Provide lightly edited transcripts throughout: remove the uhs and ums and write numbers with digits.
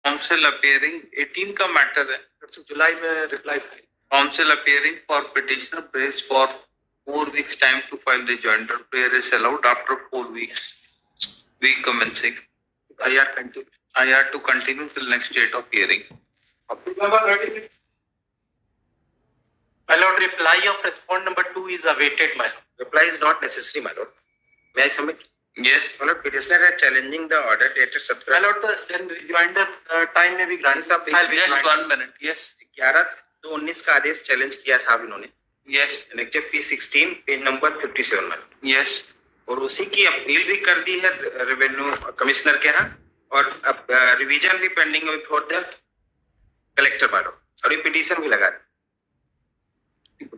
Council appearing 18 का matter है, जुलाई में reply. Council appearing for petitioner press for 4 weeks time to file the jointer. Prayer is allowed after 4 weeks. Week commencing. IR to continue till next date of hearing. My lord, reply of respondent number 2 is awaited, my lord. Reply is not necessary, my lord. May I submit? Yes. My lord, petitioner is challenging the order dated My lord, then rejoinder time may be granted. Just 1 minute. Yes. 11/2/19 का आदेश challenge किया साहब इन्होंने। Yes. Enacted P16 page number 57 में। Yes. और उसी की appeal भी कर दी है रेवेन्यू कमिश्नर के यहाँ, और अब रिवीजन भी पेंडिंग है फॉर द कलेक्टर बारो, और ये पिटीशन भी लगा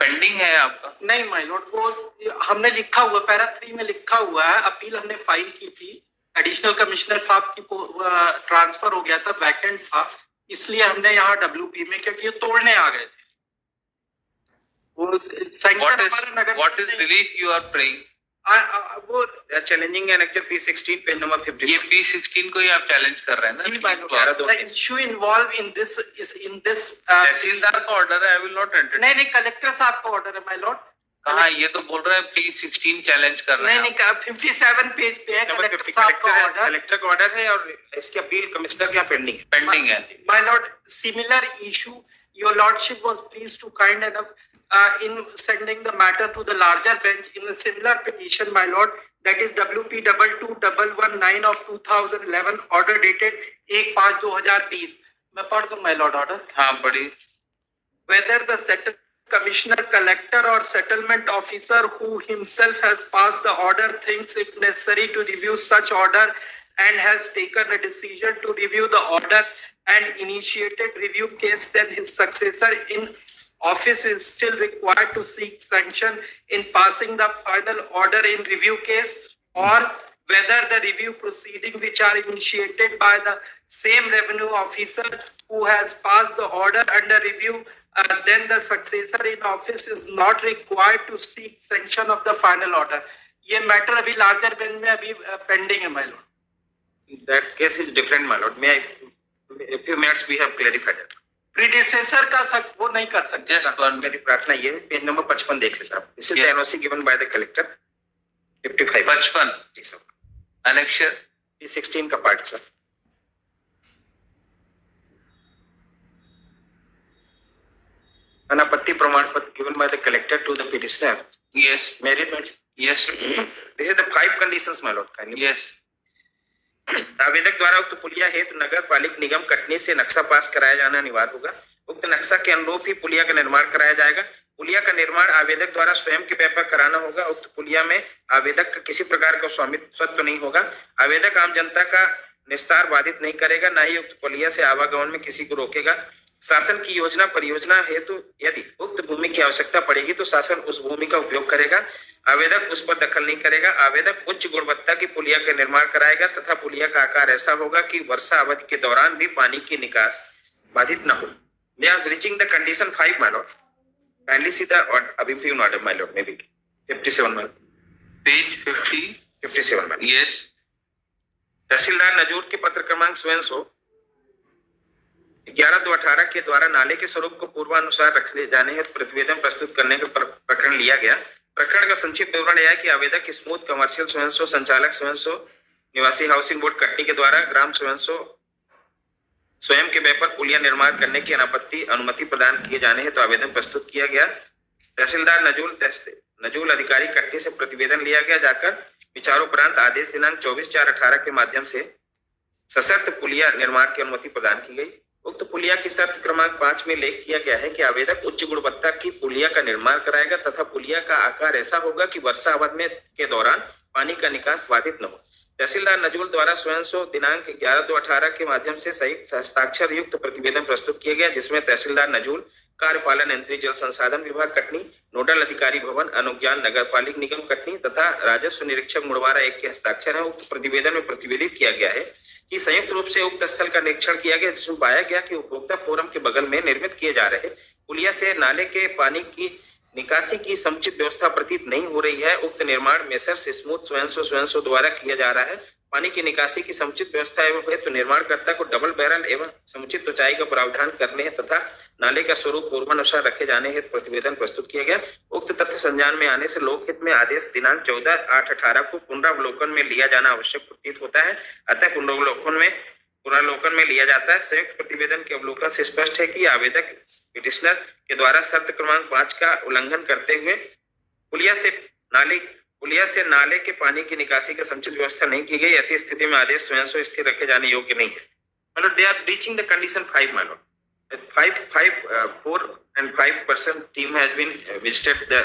पेंडिंग है आपका? नहीं माय लॉर्ड, वो हमने लिखा हुआ पैरा 3 में लिखा हुआ है, अपील हमने फाइल की थी, एडिशनल कमिश्नर साहब की ट्रांसफर हो गया था, वैकेंट था, इसलिए हमने यहाँ WP में, क्योंकि ये तोड़ने आ गए थे। What is relief you are praying? वो challenging enacted P16 page number 50। ये P16 को ही आप चैलेंज कर रहे हैं ना? The issue involved in this is in this तहसीलदार का ऑर्डर है, I will not entertain। नहीं, कलेक्टर साहब का ऑर्डर है माय लॉर्ड। कहाँ? ये तो बोल रहा है P16 चैलेंज कर रहे हैं। नहीं, 57 पेज पे है कलेक्टर साहब का ऑर्डर। कलेक्टर का ऑर्डर है और इसकी अपील कमिश्नर के यहाँ पेंडिंग है। My lord, similar issue, your lordship was pleased to kind enough in sending the matter to the larger bench in a similar petition, my lord, that is WP 222119 of 2011, order dated 1/5/2020। मैं पढ़ दूं my lord order? हाँ पढ़िए। Whether the settled commissioner, collector or settlement officer who himself has passed the order thinks it necessary to review such order and has taken a decision to review the order and initiated review case, then his successor in office is still required to seek sanction in passing the final order in review case, or whether the review proceeding which are initiated by the same revenue officer who has passed the order under review, then the successor in office is not required to seek sanction of the final order। ये matter अभी larger bench में अभी pending है my lord। That case is different, my lord. May I, a few minutes we have clarified it. Predecessor का वो नहीं कर सकते। मेरी प्रार्थना ये है, पेज नंबर 55 देख ले साहब। This is the NOC given by the collector 55। 55 जी सर। Annexure P16 का पार्ट सर। अनापत्ति प्रमाण पत्र given by the collector to the petitioner। Yes। Merit। Yes। This is the 5 conditions, my lord। Yes। आवेदक द्वारा उक्त पुलिया हेतु नगर पालिक निगम कटनी से नक्शा पास कराया जाना अनिवार्य होगा। उक्त नक्शा के अनुरूप ही पुलिया का निर्माण कराया जाएगा। पुलिया का निर्माण आवेदक द्वारा स्वयं के व्यापार कराना होगा। उक्त पुलिया में आवेदक का किसी प्रकार का स्वामित्व नहीं होगा। आवेदक आम जनता का निस्तार बाधित नहीं करेगा, न ही उक्त पुलिया से आवागमन में किसी को रोकेगा। शासन की योजना परियोजना हेतु यदि उक्त भूमि की आवश्यकता पड़ेगी तो शासन उस भूमि का उपयोग करेगा। आवेदक उस पर दखल नहीं करेगा। आवेदक उच्च गुणवत्ता की पुलिया का निर्माण कराएगा तथा पुलिया का आकार ऐसा होगा कि वर्षा अवधि के दौरान भी पानी की निकास बाधित न हो। They are reaching the condition 5, my lord. Kindly see the above order, my lord. Maybe 57, my lord. Page 50 57, my lord. Yes। तहसीलदार नजूर के पत्र क्रमांक 11/2/18 के द्वारा नाले के स्वरूप को पूर्वानुसार रखने जाने हेतु प्रतिवेदन प्रस्तुत करने का प्रकरण लिया गया। प्रकरण का संक्षिप्त विवरण यह है कि आवेदक स्मूथ कमर्शियल स्वयं संचालक स्वयं निवासी हाउसिंग बोर्ड कटनी के द्वारा ग्राम स्वयं के व्यापार पुलिया निर्माण करने की अनापत्ति अनुमति प्रदान किए जाने हेतु आवेदन प्रस्तुत किया गया। तहसीलदार नजूल अधिकारी कटनी से प्रतिवेदन लिया गया। जाकर विचारोपरांत आदेश दिनांक 24/4/18 के माध्यम से सशर्त पुलिया निर्माण की अनुमति प्रदान की गई। उक्त पुलिया की शर्त क्रमांक 5 में उल्लेख किया गया है कि आवेदक उच्च गुणवत्ता की पुलिया का निर्माण कराएगा तथा पुलिया का आकार ऐसा होगा कि वर्षा अवधि के दौरान पानी का निकास बाधित न हो। तहसीलदार नजूल द्वारा स्वयं दिनांक 11/2/18 के माध्यम से संयुक्त हस्ताक्षर युक्त प्रतिवेदन प्रस्तुत किया गया, जिसमें तहसीलदार नजूल, कार्यपालन यंत्री जल संसाधन विभाग कटनी, नोडल अधिकारी भवन अनुज्ञान नगर पालिक निगम कटनी तथा राजस्व निरीक्षक मुड़वारा 1 के हस्ताक्षर है। उक्त प्रतिवेदन में प्रतिवेदित किया गया है कि संयुक्त रूप से उक्त स्थल का निरीक्षण किया गया, जिसमें पाया गया कि उपभोक्ता फोरम के बगल में निर्मित किए जा रहे पुलिया से नाले के पानी की निकासी की समुचित व्यवस्था प्रतीत नहीं हो रही है। उक्त निर्माण मेसर्स स्मूथ स्वयं द्वारा किया जा रहा है। पानी की निकासी की समुचित व्यवस्था एवं हेतु निर्माणकर्ता को डबल बैरल एवं समुचित ऊंचाई का प्रावधान करने हेतु तथा नाले का स्वरूप पूर्वानुसार रखे जाने हेतु प्रतिवेदन प्रस्तुत किया गया। उक्त तथ्य संज्ञान में आने से लोकहित में आदेश दिनांक 14/8/18 को पुनरावलोकन में लिया जाना आवश्यक प्रतीत होता है। अतः पुनरावलोकन में लिया जाता है। संयुक्त प्रतिवेदन के अवलोकन से स्पष्ट है कि आवेदक पिटिशनर के द्वारा शर्त क्रमांक 5 का उल्लंघन करते हुए पुलिया से नाले के पानी की निकासी का समुचित व्यवस्था नहीं की गई। ऐसी स्थिति में आदेश स्वयं से स्थिर रखे जाने योग्य नहीं है। मतलब they are breaching the condition 5 my lord. 4 and 5% team has been visited the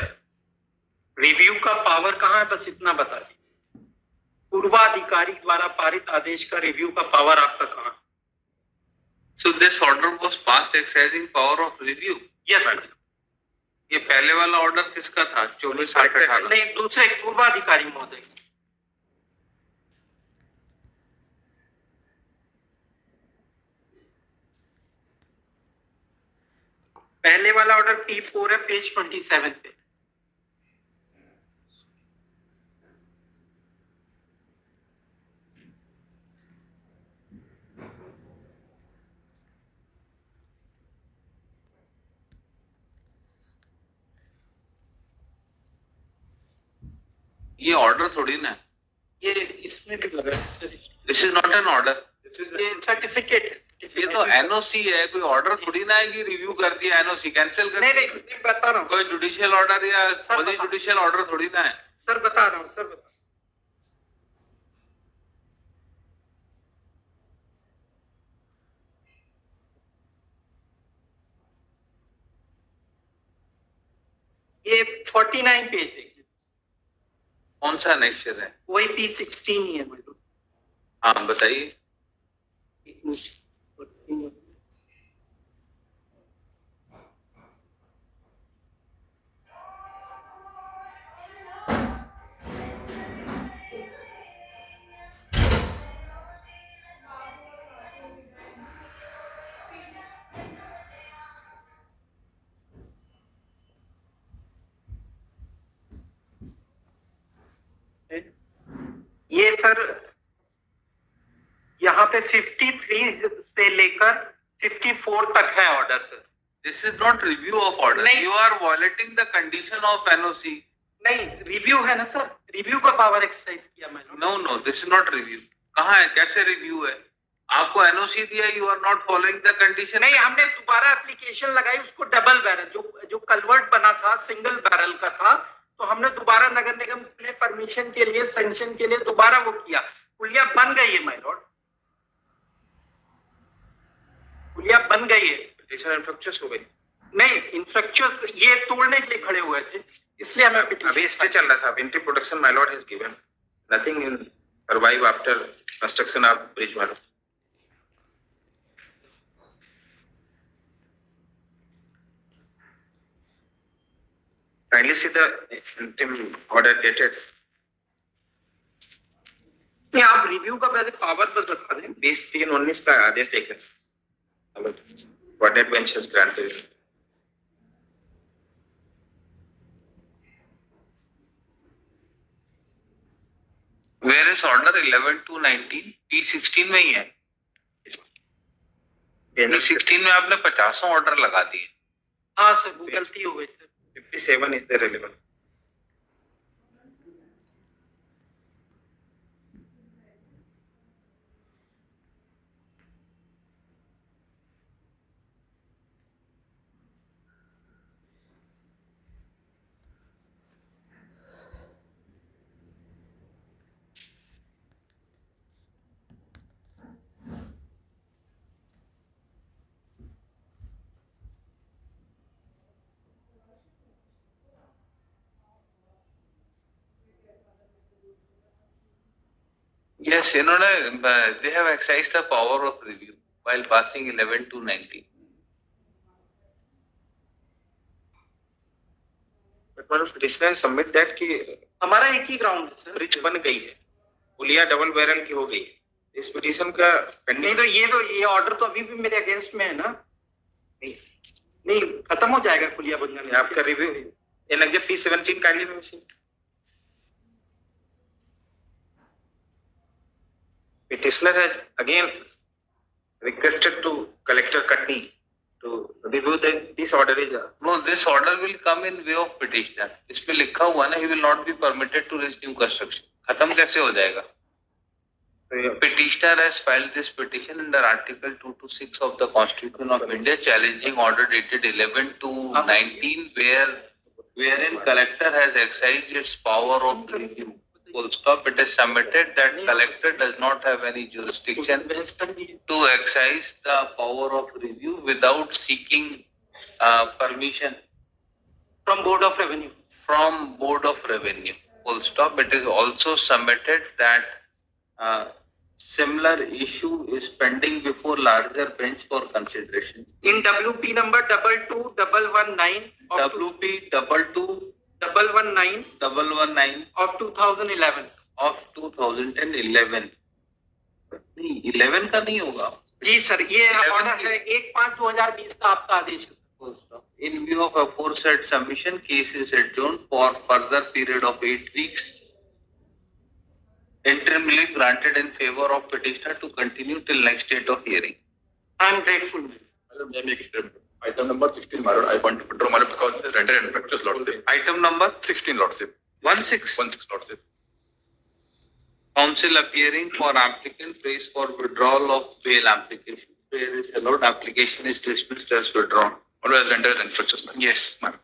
review का पावर कहाँ है, बस इतना बता दीजिए। पूर्वाधिकारी द्वारा पारित आदेश का रिव्यू का पावर आपका कहाँ है? So this order was passed exercising power of review. Yes ये पहले वाला ऑर्डर किसका था? 24/8/18। नहीं, दूसरे पूर्वाधिकारी महोदय। पहले वाला ऑर्डर P4 है, पेज 27 पे। ये ऑर्डर थोड़ी ना, ये इसमें भी लगा है sir. This is not an order, ये सर्टिफिकेट है। ये तो एनओसी है, कोई ऑर्डर थोड़ी ना है कि रिव्यू कर दिया एनओसी कैंसिल कर नहीं दिया। नहीं, बता रहा हूँ कोई जुडिशियल ऑर्डर या सर, बता- जुडिशियल ऑर्डर थोड़ी ना है। सर, बता रहा हूँ सर, बता। ये 49 पेज देखिए, कौन सा नेक्चर है? वही P16 ही है मैडम। हाँ बताइए। एक मिनट। ये सर यहाँ पे 53 से लेकर 54 तक है order sir. This is not review of order, नहीं। You are violating the condition of NOC. नहीं, रिव्यू है ना सर, रिव्यू का पावर एक्सरसाइज किया मैंने। No no, this is not review. कहाँ है, कैसे रिव्यू है? आपको एनओसी दिया, you are not following the condition. नहीं, हमने दोबारा एप्लीकेशन लगाई, उसको डबल बैरल जो कन्वर्ट बना था सिंगल बैरल का था, तो हमने दोबारा नगर निगम ने परमिशन के लिए, सैंक्शन के लिए दोबारा वो किया। पुलिया बन गई है माय लॉर्ड, पुलिया बन गई है। पिटिशन इंफ्रक्चर्स हो गई। नहीं, इंस्ट्रक्चर्स ये तोड़ने के लिए खड़े हुए थे, इसलिए हमें अभी स्टे चल रहा था। Entry protection my Lord has given nothing in survive after construction of bridge my Lord. Kindly see the interim order dated नहीं, आप रिव्यू का पहले पावर पर बता दें। 20/3/19 का आदेश देखें। Coordinate bench has granted. Where is order 11/2/19? P16 में ही है। P16 में आपने 50 ऑर्डर लगा दिए। हाँ सर, वो गलती हो गई sir. 57 is the relevant. Yes, इन्होंने they have exercised the power of review while passing 11/2/19. But one of petitioner submit that कि हमारा एक ही ग्राउंड है सर। ब्रिज बन गई है, पुलिया डबल बैरल की हो गई है। इस पिटीशन का नहीं तो ये ऑर्डर तो अभी भी मेरे अगेंस्ट में है ना। नहीं, खत्म हो जाएगा पुलिया बन जाने। आपका रिव्यू ये लग गया P17 काइंडली में missing. Petitioner has again requested to Collector Katni to review that this order is No, this order will come in way of petitioner. इसमें लिखा हुआ ना, he will not be permitted to raise new construction. खत्म कैसे हो जाएगा? Petitioner has filed this petition under Article 2 to 6 of the Constitution of India, challenging order dated 11 to 19, wherein collector has exercised its power of review. Full stop. It is submitted that collector does not have any jurisdiction to exercise the power of review without seeking permission From Board of Revenue. from Board of Revenue. Full stop. It is also submitted that similar issue is pending before larger bench for consideration. In WP number 22119 of WP 22 119 119 of 2011. of 2011. नहीं, 11 का नहीं होगा. जी sir, ये 11 order है 1/5/2020 का आपका आदेश है. Full stop. In view of aforesaid submission, case is adjourned for further period of 8 weeks. Interim relief granted in favor of petitioner to continue till next date of hearing. I am grateful. Madam, may I make it item number 16, my lord. I want to withdraw my lord because it is rendered infectious, lordship. Item number 16, lordship. 16. 16, lordship. Counsel appearing for applicant prays for withdrawal of bail application. Prayer is allowed. Application is dismissed as withdrawn. Order is rendered infectious, madam. Yes, ma'am.